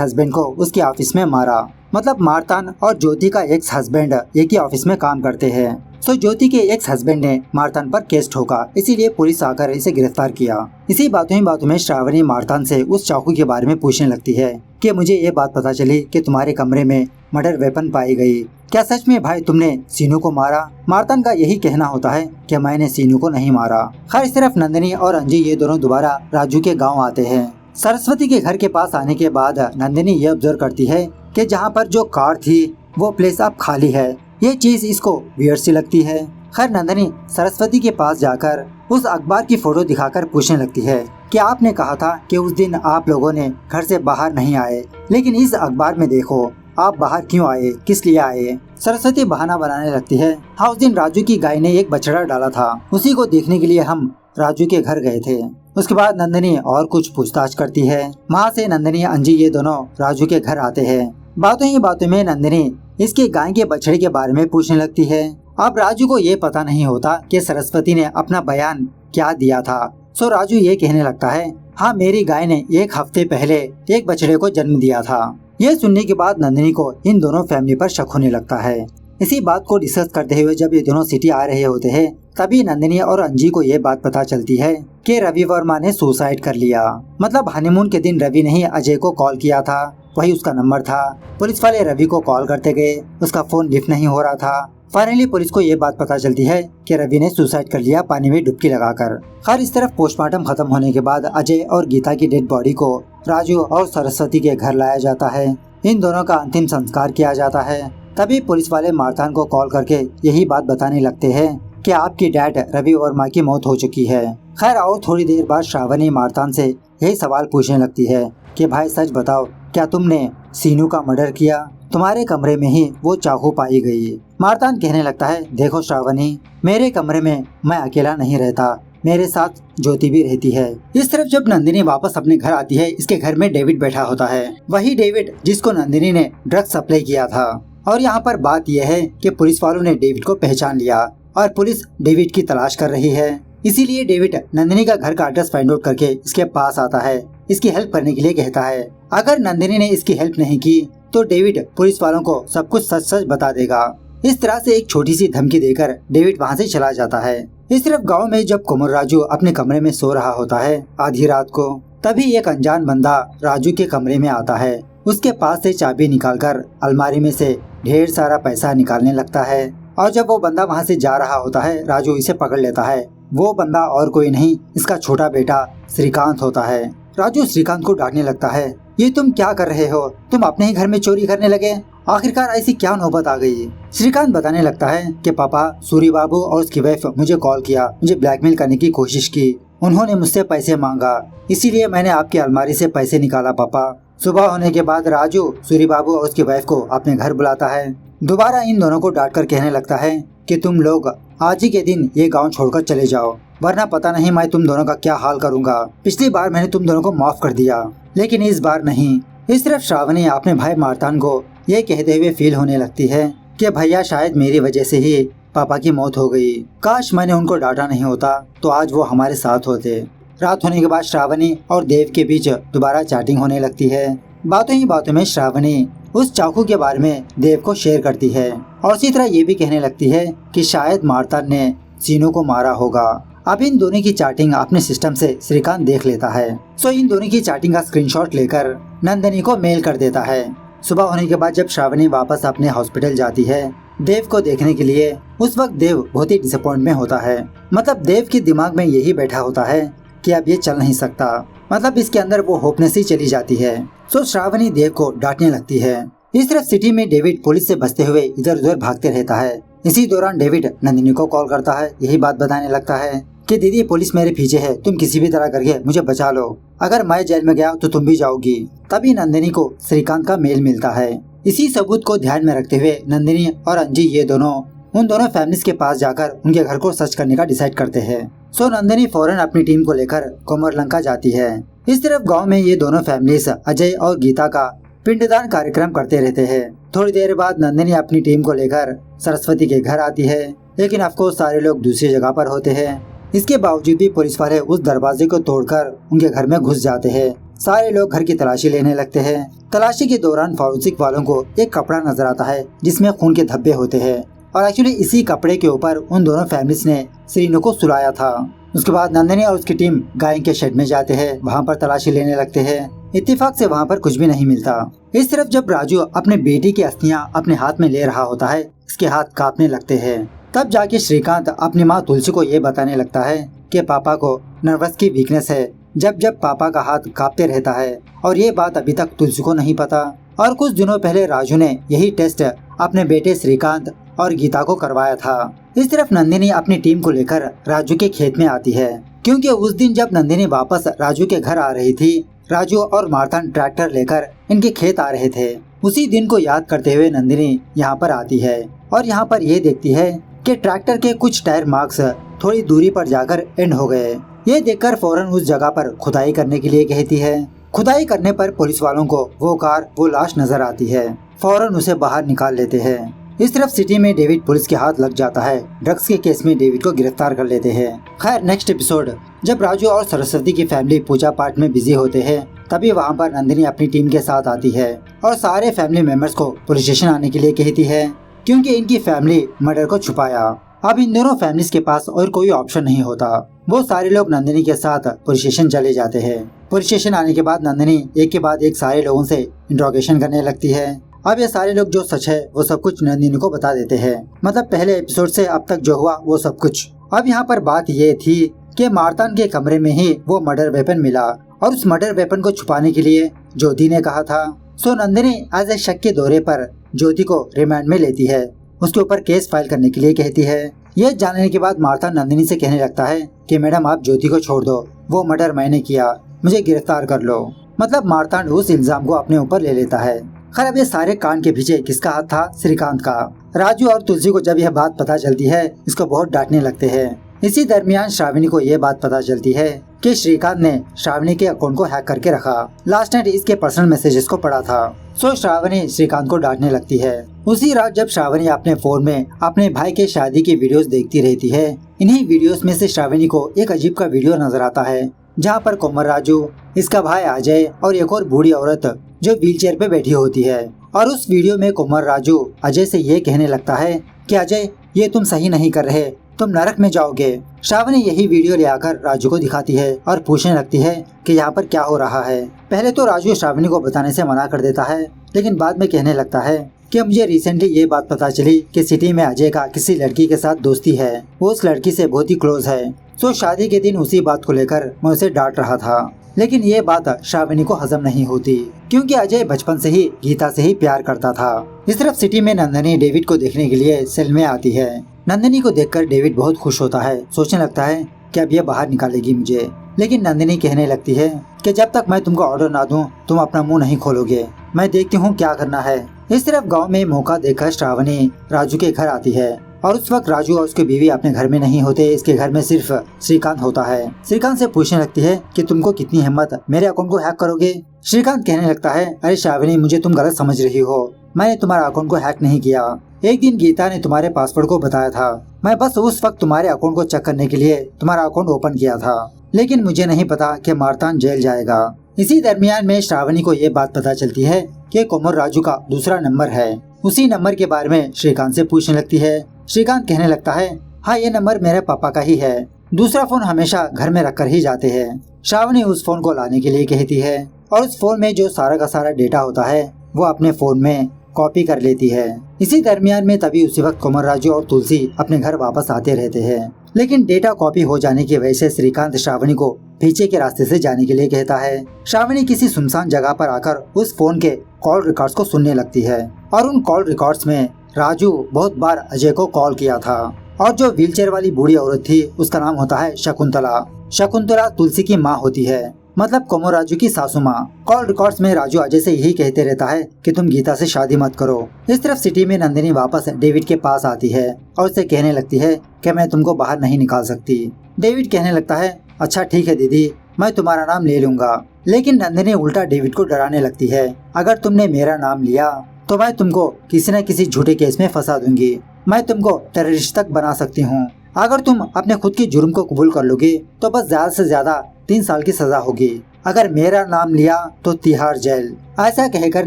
हस्बैंड को उसके ऑफिस में मारा। मतलब मार्तान और ज्योति का एक्स हस्बैंड एक ही ऑफिस में काम करते हैं। सो ज्योति के एक्स हस्बैंड ने मार्तान पर केस ठोका, इसीलिए पुलिस आकर इसे गिरफ्तार किया। इसी बातों में श्रावणी मार्तान से उस चाकू के बारे में पूछने लगती है कि मुझे ये बात पता चली कि तुम्हारे कमरे में मर्डर वेपन पाई गई, क्या सच में भाई तुमने सीनू को मारा? मार्तान का यही कहना होता है कि मैंने सीनू को नहीं मारा। खैर इस तरफ नंदिनी और अंजी ये दोनों दोबारा राजू के गाँव आते हैं। सरस्वती के घर के पास आने के बाद नंदिनी ये ऑब्जर्व करती है कि जहाँ पर जो कार थी वो प्लेस अब खाली है। ये चीज इसको वियर्ड सी लगती है। खैर नंदिनी सरस्वती के पास जाकर उस अखबार की फोटो दिखाकर पूछने लगती है कि आपने कहा था कि उस दिन आप लोगों ने घर से बाहर नहीं आए, लेकिन इस अखबार में देखो आप बाहर क्यों आए, किस लिए आए? सरस्वती बहाना बनाने लगती है, हाँ उस दिन राजू की गाय ने एक बछड़ा डाला था, उसी को देखने के लिए हम राजू के घर गए थे। उसके बाद नंदिनी और कुछ पूछताछ करती है। वहाँ से नंदिनी अंजी ये दोनों राजू के घर आते हैं। बातों ही बातों में नंदिनी इसके गाय के बछड़े के बारे में पूछने लगती है। अब राजू को ये पता नहीं होता कि सरस्वती ने अपना बयान क्या दिया था। सो राजू ये कहने लगता है, हाँ मेरी गाय ने एक हफ्ते पहले एक बछड़े को जन्म दिया था। ये सुनने के बाद नंदिनी को इन दोनों फैमिली पर शक होने लगता है। इसी बात को डिस्कस करते हुए जब ये दोनों सिटी आ रहे होते हैं, तभी नंदिनी और अंजी को ये बात पता चलती है कि रवि वर्मा ने सुसाइड कर लिया। मतलब हनीमून के दिन रवि ने ही अजय को कॉल किया था, वही उसका नंबर था। पुलिस वाले रवि को कॉल करते गए, उसका फोन लिफ्ट नहीं हो रहा था। फाइनली पुलिस को ये बात पता चलती है कि रवि ने सुसाइड कर लिया पानी में डुबकी लगाकर। खैर इस तरफ पोस्टमार्टम खत्म होने के बाद अजय और गीता की डेड बॉडी को राजू और सरस्वती के घर लाया जाता है। इन दोनों का अंतिम संस्कार किया जाता है। तभी पुलिस वाले मार्तान को कॉल करके यही बात बताने लगते हैं कि आपकी डैड रवि वर्मा की मौत हो चुकी है। खैर और थोड़ी देर बाद श्रावणी मार्तान से यही सवाल पूछने लगती है कि भाई सच बताओ, क्या तुमने सीनू का मर्डर किया? तुम्हारे कमरे में ही वो चाकू पाई गई। मार्तान कहने लगता है, देखो श्रावणी, मेरे कमरे में मैं अकेला नहीं रहता, मेरे साथ ज्योति भी रहती है। इस तरफ जब नंदिनी वापस अपने घर आती है, इसके घर में डेविड बैठा होता है, वही डेविड जिसको नंदिनी ने ड्रग्स सप्लाई किया था। और यहाँ पर बात यह है कि पुलिस वालों ने डेविड को पहचान लिया और पुलिस डेविड की तलाश कर रही है। इसीलिए डेविड नंदिनी का घर का एड्रेस फाइंड आउट करके इसके पास आता है, इसकी हेल्प करने के लिए कहता है। अगर नंदिनी ने इसकी हेल्प नहीं की तो डेविड पुलिस वालों को सब कुछ सच सच बता देगा। इस तरह से एक छोटी सी धमकी देकर डेविड वहाँ से चला जाता है। इस तरफ गांव में जब कुमार राजू अपने कमरे में सो रहा होता है आधी रात को, तभी एक अनजान बंदा राजू के कमरे में आता है। उसके पास से चाबी निकालकर अलमारी में से ढेर सारा पैसा निकालने लगता है। और जब वो बंदा वहाँ से जा रहा होता है, राजू इसे पकड़ लेता है। वो बंदा और कोई नहीं, इसका छोटा बेटा श्रीकांत होता है। राजू श्रीकांत को डांटने लगता है, ये तुम क्या कर रहे हो? तुम अपने ही घर में चोरी करने लगे? आखिरकार ऐसी क्या नौबत आ गई? श्रीकांत बताने लगता है कि पापा, सूरी बाबू और उसकी वाइफ मुझे कॉल किया, मुझे ब्लैकमेल करने की कोशिश की। उन्होंने मुझसे पैसे मांगा, इसीलिए मैंने आपकी अलमारी से पैसे निकाला पापा। सुबह होने के बाद राजू सूरी बाबू और उसकी वाइफ को अपने घर बुलाता है। दोबारा इन दोनों को डांटकर कहने लगता है कि तुम लोग आज ही के दिन ये गांव छोड़कर चले जाओ, वरना पता नहीं मैं तुम दोनों का क्या हाल करूंगा। पिछली बार मैंने तुम दोनों को माफ कर दिया, लेकिन इस बार नहीं। इस तरफ श्रावणी अपने भाई मार्तान को ये कहते हुए फील होने लगती है कि भैया शायद मेरी वजह से ही पापा की मौत हो गई। काश मैंने उनको डांटा नहीं होता तो आज वो हमारे साथ होते। रात होने के बाद श्रावणी और देव के बीच दोबारा चैटिंग होने लगती है। बातों ही बातों में श्रावणी उस चाकू के बारे में देव को शेयर करती है और इसी तरह ये भी कहने लगती है कि शायद मार्तान ने सीनू को मारा होगा। अब इन दोनों की चैटिंग अपने सिस्टम से श्रीकांत देख लेता है। सो इन दोनों की चैटिंग का स्क्रीनशॉट लेकर नंदिनी को मेल कर देता है। सुबह होने के बाद जब श्रावणी वापस अपने हॉस्पिटल जाती है देव को देखने के लिए, उस वक्त देव बहुत ही डिसअपॉइंट में होता है। मतलब देव के दिमाग में यही बैठा होता है कि अब ये चल नहीं सकता। मतलब इसके अंदर वो होपनेस ही चली जाती है। सो श्रावणी देव को डांटने लगती है। इस तरफ सिटी में डेविड पुलिस से बचते हुए इधर उधर भागते रहता है। इसी दौरान डेविड नंदिनी को कॉल करता है, यही बात बताने लगता है कि दीदी पुलिस मेरे पीछे है, तुम किसी भी तरह करके मुझे बचा लो, अगर मैं जेल में गया तो तुम भी जाओगी। तभी नंदिनी को श्रीकांत का मेल मिलता है। इसी सबूत को ध्यान में रखते हुए नंदिनी और अंजी ये दोनों उन दोनों फैमिलीज के पास जाकर उनके घर को सर्च करने का डिसाइड करते हैं। सो नंदिनी फौरन अपनी टीम को लेकर कोमरलंका जाती है। इस तरफ गांव में ये दोनों फैमिलीज अजय और गीता का पिंडदान कार्यक्रम करते रहते हैं। थोड़ी देर बाद नंदिनी अपनी टीम को लेकर सरस्वती के घर आती है, लेकिन अफकोर्स सारे लोग दूसरी जगह पर होते हैं। इसके बावजूद भी पुलिस वाले उस दरवाजे को तोड़कर उनके घर में घुस जाते हैं। सारे लोग घर की तलाशी लेने लगते हैं। तलाशी के दौरान फॉरेंसिक वालों को एक कपड़ा नजर आता है जिसमें खून के धब्बे होते हैं और एक्चुअली इसी कपड़े के ऊपर उन दोनों फैमिलीज ने श्रीनु को सुलाया था। उसके बाद नंदिनी और उसकी टीम गाय के शेड में जाते हैं, वहाँ पर तलाशी लेने लगते हैं। इत्तेफाक से वहाँ पर कुछ भी नहीं मिलता। इस तरफ जब राजू अपने बेटी की अस्थियां अपने हाथ में ले रहा होता है, इसके हाथ कांपने लगते हैं। तब जाके श्रीकांत अपनी माँ तुलसी को ये बताने लगता है कि पापा को नर्वस की वीकनेस है, जब जब पापा का हाथ कांपते रहता है, और ये बात अभी तक तुलसी को नहीं पता। और कुछ दिनों पहले राजू ने यही टेस्ट अपने बेटे श्रीकांत और गीता को करवाया था। इस तरफ नंदिनी अपनी टीम को लेकर राजू के खेत में आती है, क्योंकि उस दिन जब नंदिनी वापस राजू के घर आ रही थी, राजू और मार्तन ट्रैक्टर लेकर इनके खेत आ रहे थे। उसी दिन को याद करते हुए नंदिनी यहाँ पर आती है और यहाँ पर ये देखती है कि ट्रैक्टर के कुछ टायर मार्क्स थोड़ी दूरी पर जाकर एंड हो गए। ये देखकर फौरन उस जगह पर खुदाई करने के लिए कहती है। खुदाई करने पर पुलिस वालों को वो लाश नजर आती है। फौरन उसे बाहर निकाल लेते हैं। इस तरफ सिटी में डेविड पुलिस के हाथ लग जाता है। ड्रग्स के केस में डेविड को गिरफ्तार कर लेते हैं। खैर नेक्स्ट एपिसोड जब राजू और सरस्वती की फैमिली पूजा पाठ में बिजी होते हैं, तभी वहाँ पर नंदिनी अपनी टीम के साथ आती है और सारे फैमिली मेंबर्स को पुलिस स्टेशन आने के लिए कहती है, क्योंकि इनकी फैमिली मर्डर को छुपाया। अब इन दोनों फैमिलीज के पास और कोई ऑप्शन नहीं होता। वो सारे लोग नंदिनी के साथ पुलिस स्टेशन चले जाते हैं। पुलिस स्टेशन आने के बाद नंदिनी एक के बाद एक सारे लोगों से इंट्रोगेशन करने लगती है। अब ये सारे लोग जो सच है वो सब कुछ नंदिनी को बता देते हैं, मतलब पहले एपिसोड से अब तक जो हुआ वो सब कुछ। अब यहाँ पर बात ये थी कि मार्तन के कमरे में ही वो मर्डर वेपन मिला और उस मर्डर वेपन को छुपाने के लिए ज्योति ने कहा था। सो नंदिनी एज ए शक के दौरे पर ज्योति को रिमांड में लेती है, उसके ऊपर केस फाइल करने के लिए कहती है। ये जानने के बाद मार्तन नंदिनी से कहने लगता है कि मैडम आप ज्योति को छोड़ दो, वो मर्डर मैंने किया, मुझे गिरफ्तार कर लो। मतलब मार्तन उस इल्जाम को अपने ऊपर ले लेता है। खैर अब ये सारे कांड के पीछे किसका हाथ था? श्रीकांत का। राजू और तुलसी को जब यह बात पता चलती है, इसको बहुत डांटने लगते हैं। इसी दरमियान श्रावणी को ये बात पता चलती है कि श्रीकांत ने श्रावणी के अकाउंट को हैक करके रखा। लास्ट नाइट इसके पर्सनल मैसेजेस को पढ़ा था। सो श्रावणी श्रीकांत को डांटने लगती है। उसी रात जब श्रावणी अपने फोन में अपने भाई के शादी की वीडियोस देखती रहती है, इन्हीं वीडियोस में से श्रावणी को एक अजीब का वीडियो नजर आता है, जहाँ पर कोमर राजू, इसका भाई अजय और एक और बूढ़ी औरत जो व्हीलचेयर पे बैठी होती है। और उस वीडियो में कोमर राजू अजय से ये कहने लगता है कि अजय ये तुम सही नहीं कर रहे, तुम नरक में जाओगे। श्रावणी यही वीडियो ले आकर राजू को दिखाती है और पूछने लगती है कि यहाँ पर क्या हो रहा है। पहले तो राजू श्रावणी को बताने से मना कर देता है, लेकिन बाद में कहने लगता है कि मुझे रिसेंटली ये बात पता चली कि सिटी में अजय का किसी लड़की के साथ दोस्ती है, वो उस लड़की से बहुत ही क्लोज है। सो शादी के दिन उसी बात को लेकर मैं उसे डांट रहा था, लेकिन ये बात श्रावणी को हजम नहीं होती, क्योंकि अजय बचपन से ही गीता से ही प्यार करता था। इस तरफ सिटी में नंदिनी डेविड को देखने के लिए सेल में आती है। नंदिनी को देखकर डेविड बहुत खुश होता है, सोचने लगता है कि अब ये बाहर निकालेगी मुझे। लेकिन नंदिनी कहने लगती है कि जब तक मैं तुमको ऑर्डर ना दूं, तुम अपना मुंह नहीं खोलोगे, मैं देखती हूँ क्या करना है। इस तरफ गाँव में मौका देखकर श्रावणी राजू के घर आती है और उस वक्त राजू और उसकी बीवी अपने घर में नहीं होते, इसके घर में सिर्फ श्रीकांत होता है। श्रीकांत से पूछने लगती है कि तुमको कितनी हिम्मत, मेरे अकाउंट को हैक करोगे? श्रीकांत कहने लगता है, अरे श्रावणी मुझे तुम गलत समझ रही हो, मैंने तुम्हारे अकाउंट को हैक नहीं किया। एक दिन गीता ने तुम्हारे पासवर्ड को बताया था, मैं बस उस वक्त तुम्हारे अकाउंट को चेक करने के लिए तुम्हारा अकाउंट ओपन किया था, लेकिन मुझे नहीं पता कि मार्तन जेल जाएगा। इसी दरमियान में श्रावणी को ये बात पता चलती है कि कोमर राजू का दूसरा नंबर है। उसी नंबर के बारे में श्रीकांत से पूछने लगती है। श्रीकांत कहने लगता है, हाँ ये नंबर मेरे पापा का ही है, दूसरा फोन हमेशा घर में रखकर ही जाते हैं। श्रावणी उस फोन को लाने के लिए कहती है और उस फोन में जो सारा का सारा डेटा होता है वो अपने फोन में कॉपी कर लेती है। इसी दरमियान में तभी उसी वक्त कोमर राजू और तुलसी अपने घर वापस आते रहते हैं, लेकिन डेटा कॉपी हो जाने की वजह से श्रीकांत श्रावणी को पीछे के रास्ते से जाने के लिए कहता है। श्रावणी किसी सुनसान जगह पर आकर उस फोन के कॉल रिकॉर्ड्स को सुनने लगती है और उन कॉल रिकॉर्ड्स में राजू बहुत बार अजय को कॉल किया था और जो व्हीलचेयर वाली बूढ़ी औरत थी उसका नाम होता है शकुंतला। शकुंतला तुलसी की माँ होती है। मतलब कोमोराजू की सासू माँ। कॉल रिकॉर्ड्स में राजू अजय से यही कहते रहता है कि तुम गीता से शादी मत करो। इस तरफ सिटी में नंदिनी वापस डेविड के पास आती है और उसे कहने लगती है कि मैं तुमको बाहर नहीं निकाल सकती। डेविड कहने लगता है अच्छा ठीक है दीदी, मैं तुम्हारा नाम ले लूंगा। लेकिन नंदिनी उल्टा डेविड को डराने लगती है, अगर तुमने मेरा नाम लिया तो मैं तुमको किसी न किसी झूठे केस में फंसा दूंगी। मैं तुमको टेररिस्ट तक बना सकती हूँ। अगर तुम अपने खुद के जुर्म को कबूल कर लोगे तो बस ज्यादा से ज्यादा 3 साल की सजा होगी। अगर मेरा नाम लिया तो तिहाड़ जेल। ऐसा कहकर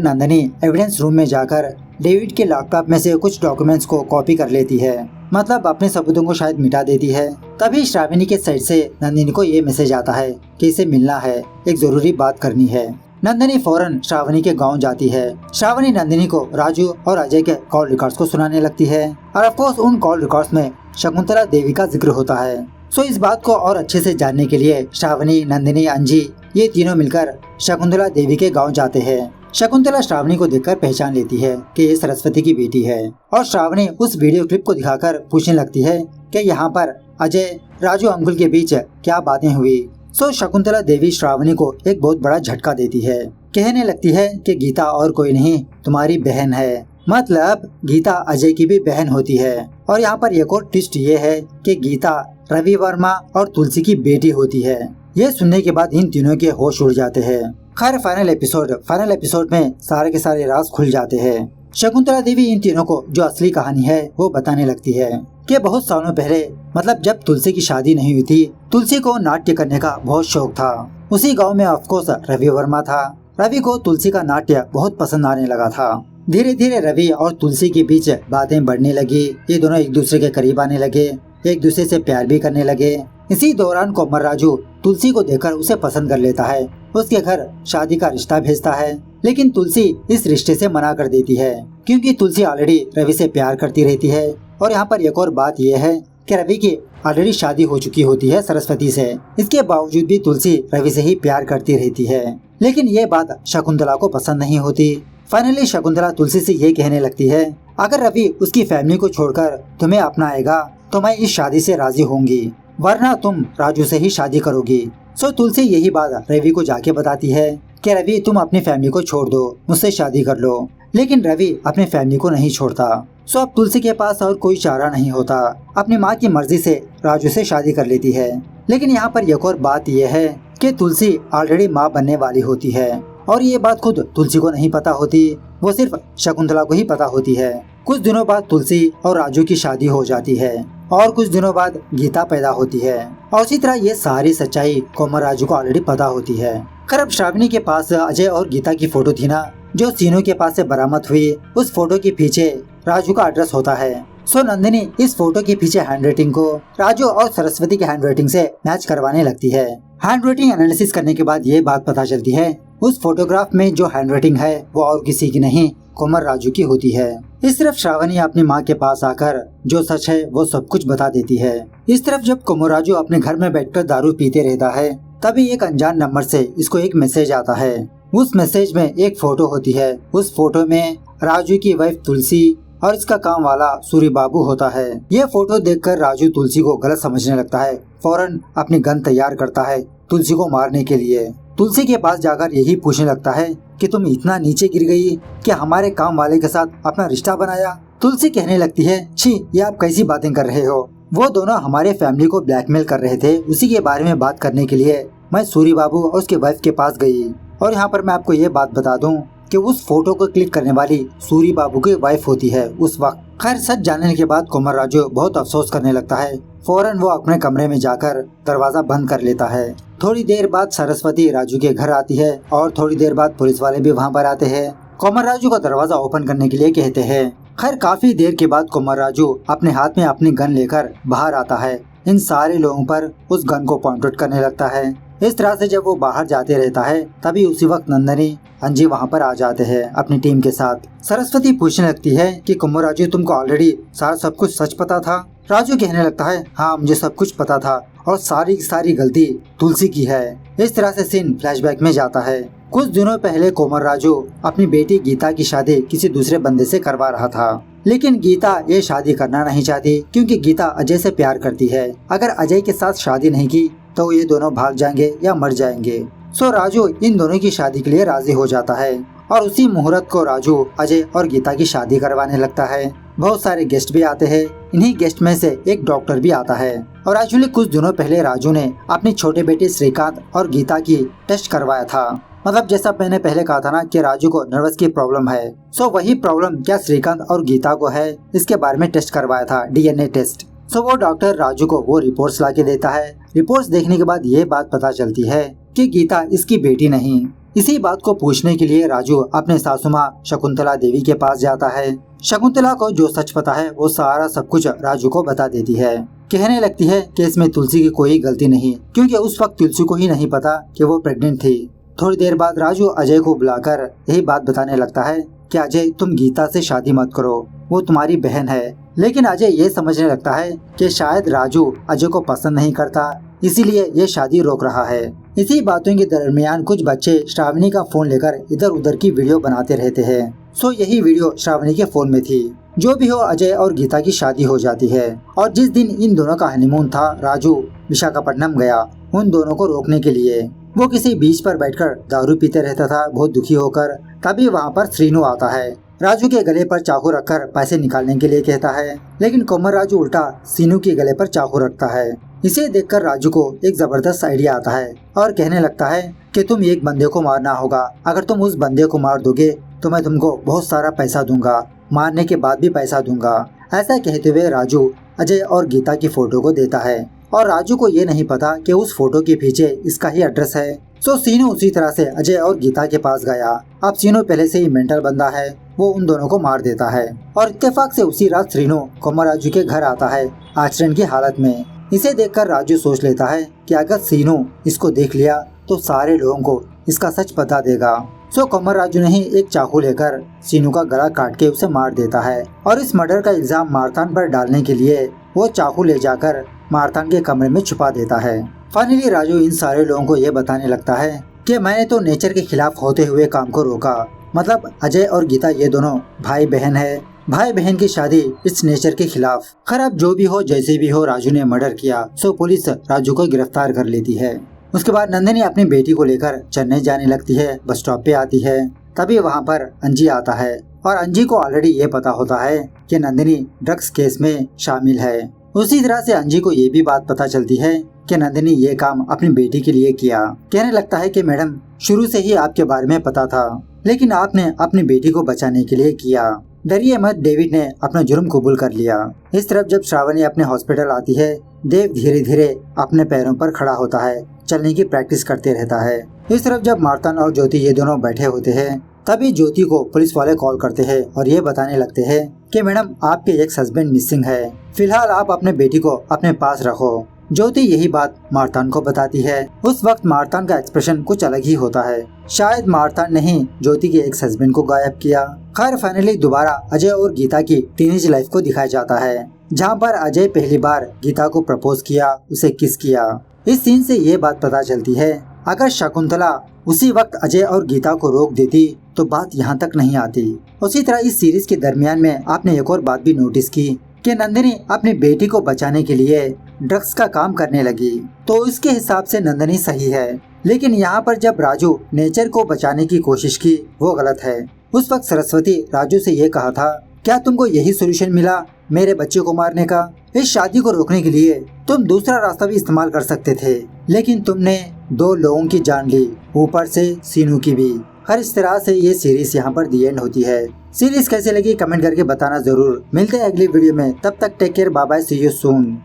नंदिनी एविडेंस रूम में जाकर डेविड के लैपटॉप में से कुछ डॉक्यूमेंट्स को कॉपी कर लेती है, मतलब अपने सबूतों को शायद मिटा देती है। तभी श्रावणी के साइड से नंदिनी को ये मैसेज आता है कि इसे मिलना है, एक जरूरी बात करनी है। नंदिनी फौरन श्रावणी के गांव जाती है। श्रावणी नंदिनी को राजू और अजय के कॉल रिकॉर्ड्स को सुनाने लगती है और ऑफकोर्स उन कॉल रिकॉर्ड्स में शकुंतला देवी का जिक्र होता है। सो इस बात को और अच्छे से जानने के लिए श्रावणी, नंदिनी, अंजी ये तीनों मिलकर शकुंतला देवी के गांव जाते हैं। शकुंतला श्रावणी को देखकर पहचान लेती है कि ये सरस्वती की बेटी है और श्रावणी उस वीडियो क्लिप को दिखाकर पूछने लगती है कि यहाँ पर अजय, राजू अंकुल के बीच क्या बातें हुई। सो शकुंतला देवी श्रावणी को एक बहुत बड़ा झटका देती है, कहने लगती है कि गीता और कोई नहीं तुम्हारी बहन है, मतलब गीता अजय की भी बहन होती है। और यहाँ पर एक और ट्विस्ट ये है कि गीता रवि वर्मा और तुलसी की बेटी होती है। ये सुनने के बाद इन तीनों के होश उड़ जाते हैं। खैर फाइनल एपिसोड में सारे के सारे राज खुल जाते हैं। शकुंतला देवी इन तीनों को जो असली कहानी है वो बताने लगती है कि बहुत सालों पहले, मतलब जब तुलसी की शादी नहीं हुई थी, तुलसी को नाट्य करने का बहुत शौक था। उसी गांव में ऑफकोर्स रवि वर्मा था। रवि को तुलसी का नाट्य बहुत पसंद आने लगा था। धीरे धीरे रवि और तुलसी के बीच बातें बढ़ने लगी। ये दोनों एक दूसरे के करीब आने लगे, एक दूसरे से प्यार भी करने लगे। इसी दौरान कोमराजू तुलसी को देखकर उसे पसंद कर लेता है, उसके घर शादी का रिश्ता भेजता है। लेकिन तुलसी इस रिश्ते से मना कर देती है क्योंकि तुलसी ऑलरेडी रवि से प्यार करती रहती है। और यहाँ पर एक और बात यह है कि रवि की ऑलरेडी शादी हो चुकी होती है सरस्वती से। इसके बावजूद भी तुलसी रवि से ही प्यार करती रहती है। लेकिन ये बात शकुंतला को पसंद नहीं होती। फाइनली शकुंतला तुलसी से ये कहने लगती है, अगर रवि उसकी फैमिली को छोड़कर तुम्हें अपनाएगा तो मैं इस शादी से राजी होंगी, वरना तुम राजू से ही शादी करोगी। सो तुलसी यही बात रवि को जाके बताती है कि रवि तुम अपनी फैमिली को छोड़ दो, मुझसे शादी कर लो। लेकिन रवि अपनी फैमिली को नहीं छोड़ता। सो अब तुलसी के पास और कोई चारा नहीं होता, अपनी माँ की मर्जी से राजू से शादी कर लेती है। लेकिन यहाँ पर एक और बात यह है कि तुलसी ऑलरेडी माँ बनने वाली होती है और ये बात खुद तुलसी को नहीं पता होती, वो सिर्फ शकुंतला को ही पता होती है। कुछ दिनों बाद तुलसी और राजू की शादी हो जाती है और कुछ दिनों बाद गीता पैदा होती है और इसी तरह ये सारी सच्चाई कोमराजू को ऑलरेडी पता होती है। खैर श्रावणी के पास अजय और गीता की फोटो थी ना, जो सीनू के पास से बरामद हुई, उस फोटो के पीछे राजू का एड्रेस होता है। सो नंदिनी इस फोटो के पीछे हैंडराइटिंग को राजू और सरस्वती के हैंडराइटिंग से मैच करवाने लगती है। हैंडराइटिंग एनालिसिस करने के बाद ये बात पता चलती है उस फोटोग्राफ में जो हैंडराइटिंग है वो और किसी की नहीं, कोमराजू की होती है। इस तरफ श्रावणी अपनी माँ के पास आकर जो सच है वो सब कुछ बता देती है। इस तरफ जब कोमराजू अपने घर में बैठकर दारू पीते रहता है, तभी एक अनजान नंबर से इसको एक मैसेज आता है। उस मैसेज में एक फोटो होती है। उस फोटो में राजू की वाइफ तुलसी और इसका काम वाला सूरी बाबू होता है। ये फोटो देखकर राजू तुलसी को गलत समझने लगता है, फौरन अपनी गन तैयार करता है तुलसी को मारने के लिए। तुलसी के पास जाकर यही पूछने लगता है कि तुम इतना नीचे गिर गई कि हमारे काम वाले के साथ अपना रिश्ता बनाया। तुलसी कहने लगती है, छी ये आप कैसी बातें कर रहे हो, वो दोनों हमारे फैमिली को ब्लैकमेल कर रहे थे, उसी के बारे में बात करने के लिए मैं सूरी बाबू और उसके वाइफ के पास गई। और यहाँ पर मैं आपको ये बात बता दूं कि उस फोटो को क्लिक करने वाली सूरी बाबू की वाइफ होती है उस वक्त। खैर सच जानने के बाद कोमराजू बहुत अफसोस करने लगता है। फौरन वो अपने कमरे में जाकर दरवाजा बंद कर लेता है। थोड़ी देर बाद सरस्वती राजू के घर आती है और थोड़ी देर बाद पुलिस वाले भी वहाँ पर आते हैं। कोमराजू का दरवाजा ओपन करने के लिए कहते हैं। खैर काफी देर के बाद कोमराजू अपने हाथ में अपनी गन लेकर बाहर आता है। इन सारे लोगों पर उस गन को पॉइंट आउट करने लगता है। इस तरह से जब वो बाहर जाते रहता है, तभी उसी वक्त नंदिनी, अंजी वहाँ पर आ जाते हैं अपनी टीम के साथ। सरस्वती पूछने लगती है कि कोमराजू तुमको ऑलरेडी सारा सब कुछ सच पता था? राजू कहने लगता है, हाँ मुझे सब कुछ पता था और सारी की सारी गलती तुलसी की है। इस तरह से सीन फ्लैशबैक में जाता है। कुछ दिनों पहले कोमराजू अपनी बेटी गीता की शादी किसी दूसरे बंदे से करवा रहा था, लेकिन गीता ये शादी करना नहीं चाहती क्योंकि गीता अजय से प्यार करती है। अगर अजय के साथ शादी नहीं की तो ये दोनों भाग जाएंगे या मर जाएंगे। सो राजू इन दोनों की शादी के लिए राजी हो जाता है और उसी मुहूर्त को राजू अजय और गीता की शादी करवाने लगता है। बहुत सारे गेस्ट भी आते हैं। इन्हीं गेस्ट में से एक डॉक्टर भी आता है और एक्चुअली कुछ दिनों पहले राजू ने अपने छोटे बेटे श्रीकांत और गीता की टेस्ट करवाया था। मतलब जैसा मैंने पहले कहा था ना कि राजू को नर्वस की प्रॉब्लम है, सो वही प्रॉब्लम क्या श्रीकांत और गीता को है, इसके बारे में टेस्ट करवाया था, डीएनए टेस्ट। सो वो डॉक्टर राजू को वो रिपोर्ट्स ला के देता है। रिपोर्ट्स देखने के बाद ये बात पता चलती है कि गीता इसकी बेटी नहीं। इसी बात को पूछने के लिए राजू अपने सासू माँ शकुंतला देवी के पास जाता है। शकुंतला को जो सच पता है वो सारा सब कुछ राजू को बता देती है। कहने लगती है कि इसमें तुलसी की कोई गलती नहीं, क्योंकि उस वक्त तुलसी को ही नहीं पता कि वो प्रेग्नेंट थी। थोड़ी देर बाद राजू अजय को बुलाकर यही बात बताने लगता है कि अजय तुम गीता से शादी मत करो, वो तुम्हारी बहन है। लेकिन अजय ये समझने लगता है कि शायद राजू अजय को पसंद नहीं करता, इसीलिए ये शादी रोक रहा है। इसी बातों के दरमियान कुछ बच्चे श्रावणी का फोन लेकर इधर उधर की वीडियो बनाते रहते हैं। सो यही वीडियो श्रावणी के फोन में थी। जो भी हो, अजय और गीता की शादी हो जाती है और जिस दिन इन दोनों का हनीमून था, राजू विशाखापट्टनम गया उन दोनों को रोकने के लिए। वो किसी बीच पर बैठकर दारू पीते रहता था बहुत दुखी होकर। तभी वहाँ पर श्रीनु आता है। राजू के गले पर चाकू रखकर पैसे निकालने के लिए कहता है, लेकिन कोमर राजू उल्टा सीनू के गले पर चाकू रखता है। इसे देखकर राजू को एक जबरदस्त आइडिया आता है और कहने लगता है कि तुम एक बंदे को मारना होगा, अगर तुम उस बंदे को मार दोगे तो मैं तुमको बहुत सारा पैसा दूंगा, मारने के बाद भी पैसा दूंगा। ऐसा कहते हुए राजू अजय और गीता की फोटो को देता है और राजू को ये नहीं पता कि उस फोटो के पीछे इसका ही एड्रेस है। सो सीनू उसी तरह से अजय और गीता के पास गया। अब सीनू पहले से ही मेंटल बंदा है, वो उन दोनों को मार देता है और इत्तेफाक से उसी रात श्रीनु कोमर राजू के घर आता है एक्सीडेंट की हालत में। इसे देखकर राजू सोच लेता है कि अगर सीनू इसको देख लिया तो सारे लोगों को इसका सच बता देगा। सो कोमर राजू ने ही एक चाकू लेकर सीनू का गला काट के उसे मार देता है और इस मर्डर का इल्जाम मारतान पर डालने के लिए वो चाकू ले जाकर मारतान के कमरे में छुपा देता है। फाइनली राजू इन सारे लोगों को ये बताने लगता है कि मैंने तो नेचर के खिलाफ होते हुए काम को रोका। मतलब अजय और गीता ये दोनों भाई बहन है, भाई बहन की शादी इस नेचर के खिलाफ। खैर जो भी हो जैसे भी हो, राजू ने मर्डर किया। सो पुलिस राजू को गिरफ्तार कर लेती है। उसके बाद नंदिनी अपनी बेटी को लेकर चेन्नई जाने लगती है। बस स्टॉप पे आती है, तभी वहाँ पर अंजी आता है और अंजी को ऑलरेडी ये पता होता है कि नंदिनी ड्रग्स केस में शामिल है। उसी तरह से अंजी को ये भी बात पता चलती है कि नंदिनी ये काम अपनी बेटी के लिए किया। कहने लगता है कि मैडम शुरू से ही आपके बारे में पता था, लेकिन आपने अपनी बेटी को बचाने के लिए किया। डरिए मत, डेविड ने अपना जुर्म कबूल कर लिया। इस तरफ जब श्रावणी अपने हॉस्पिटल आती है, देव धीरे धीरे अपने पैरों पर खड़ा होता है, चलने की प्रैक्टिस करते रहता है। इस तरफ जब मार्तन और ज्योति ये दोनों बैठे होते हैं, तभी ज्योति को पुलिस वाले कॉल करते हैं और ये बताने लगते हैं कि मैडम आपके एक्स हस्बैंड मिसिंग है, फिलहाल आप अपने बेटी को अपने पास रखो। ज्योति यही बात मार्तान को बताती है। उस वक्त मार्तान का एक्सप्रेशन कुछ अलग ही होता है, शायद मार्तान ने ही ज्योति के एक्स हस्बैंड को गायब किया। खैर फाइनली दोबारा अजय और गीता की टीनेज लाइफ को दिखाया जाता है, जहाँ पर अजय पहली बार गीता को प्रपोज किया, उसे किस किया। इस सीन से ये बात पता चलती है अगर शकुंतला उसी वक्त अजय और गीता को रोक देती तो बात यहाँ तक नहीं आती। उसी तरह इस सीरीज के दरमियान में आपने एक और बात भी नोटिस की कि नंदिनी अपनी बेटी को बचाने के लिए ड्रग्स का काम करने लगी, तो इसके हिसाब से नंदिनी सही है। लेकिन यहाँ पर जब राजू नेचर को बचाने की कोशिश की वो गलत है। उस वक्त सरस्वती राजू से ये कहा था, क्या तुमको यही सोल्यूशन मिला मेरे बच्चे को मारने का? इस शादी को रोकने के लिए तुम दूसरा रास्ता भी इस्तेमाल कर सकते थे, लेकिन तुमने 2 लोगों की जान ली, ऊपर से सीनू की भी। हर इस तरह से ये सीरीज यहाँ पर दी एंड होती है। सीरीज कैसे लगी कमेंट करके बताना जरूर। मिलते हैं अगली वीडियो में, तब तक take care, bye bye, see you soon.